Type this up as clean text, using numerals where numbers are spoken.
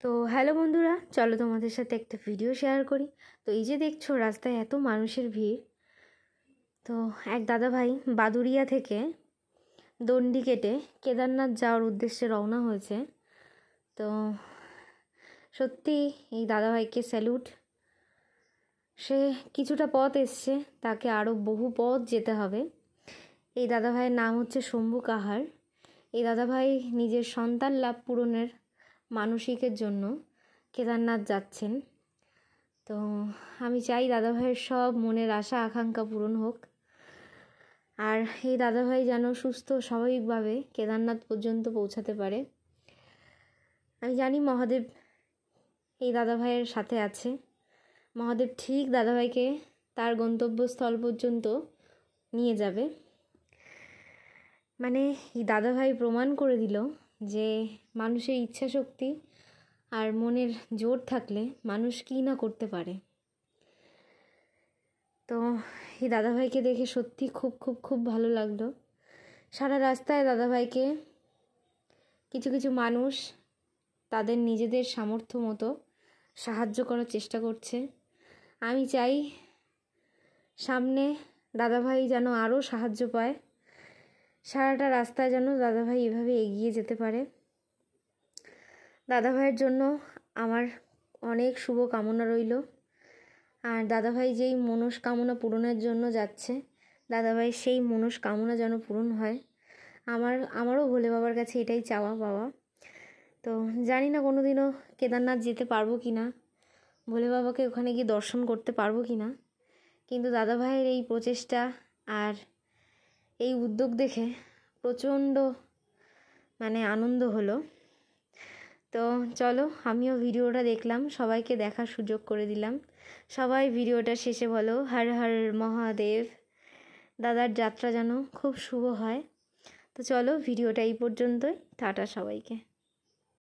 তো হ্যালো বন্ধুরা, চলো তোমাদের সাথে একটা ভিডিও শেয়ার করি। তো এই যে দেখছো রাস্তায় এত মানুষের ভিড়। তো এক দাদা ভাই বাদুড়িয়া থেকে দণ্ডি কেটে কেদারনাথ যাওয়ার উদ্দেশ্যে রওনা হয়েছে। তো সত্যি এই দাদা ভাইকে স্যালুট। সে কিছুটা পথ এসছে, তাকে আরও বহু পথ যেতে হবে। এই দাদা ভাইয়ের নাম হচ্ছে শম্ভু কাহার। এই দাদা ভাই নিজের সন্তান লাভ পূরণের মানসিকের জন্য কেদারনাথ যাচ্ছেন। তো আমি চাই দাদা ভাইয়ের সব মনের আশা আকাঙ্ক্ষা পূরণ হোক, আর এই দাদা ভাই যেন সুস্থ স্বাভাবিকভাবে কেদারনাথ পর্যন্ত পৌঁছাতে পারে। আমি জানি মহাদেব এই দাদা ভাইয়ের সাথে আছে। মহাদেব ঠিক দাদা ভাইকে তার গন্তব্যস্থল পর্যন্ত নিয়ে যাবে। মানে এই দাদা ভাই প্রমাণ করে দিল যে মানুষের ইচ্ছা শক্তি আর মনের জোর থাকলে মানুষ কী না করতে পারে। তো এই দাদাভাইকে দেখে সত্যি খুব খুব খুব ভালো লাগলো। সারা রাস্তায় দাদাভাইকে কিছু কিছু মানুষ তাদের নিজেদের সামর্থ্য মতো সাহায্য করার চেষ্টা করছে। আমি চাই সামনে দাদাভাই যেন আরও সাহায্য পায়, সারাটা রাস্তায় যেন দাদাভাই এভাবে এগিয়ে যেতে পারে। দাদাভাইয়ের জন্য আমার অনেক শুভ কামনা রইল। আর দাদাভাই যেই মনস্কামনা পূরণের জন্য যাচ্ছে, দাদাভাই সেই মনস্কামনা যেন পূরণ হয়। আমারও ভোলে বাবার কাছে এটাই চাওয়া পাওয়া। তো জানি না কোনো দিনও কেদারনাথ যেতে পারবো কি না, ভোলে বাবাকে ওখানে গিয়ে দর্শন করতে পারবো কি না, কিন্তু দাদাভাইয়ের এই প্রচেষ্টা আর এই উদ্যোগ দেখে প্রচণ্ড আনন্দ হলো। তো চলো, আমিও ভিডিওটা দেখলাম, সবাইকে দেখার সুযোগ করে দিলাম। সবাই ভিডিওটা শেষে বলো হর হর মহাদেব। দাদার যাত্রা যেন খুব শুভ হয়। তো চলো, ভিডিওটা এই পর্যন্তই। টাটা সবাইকে।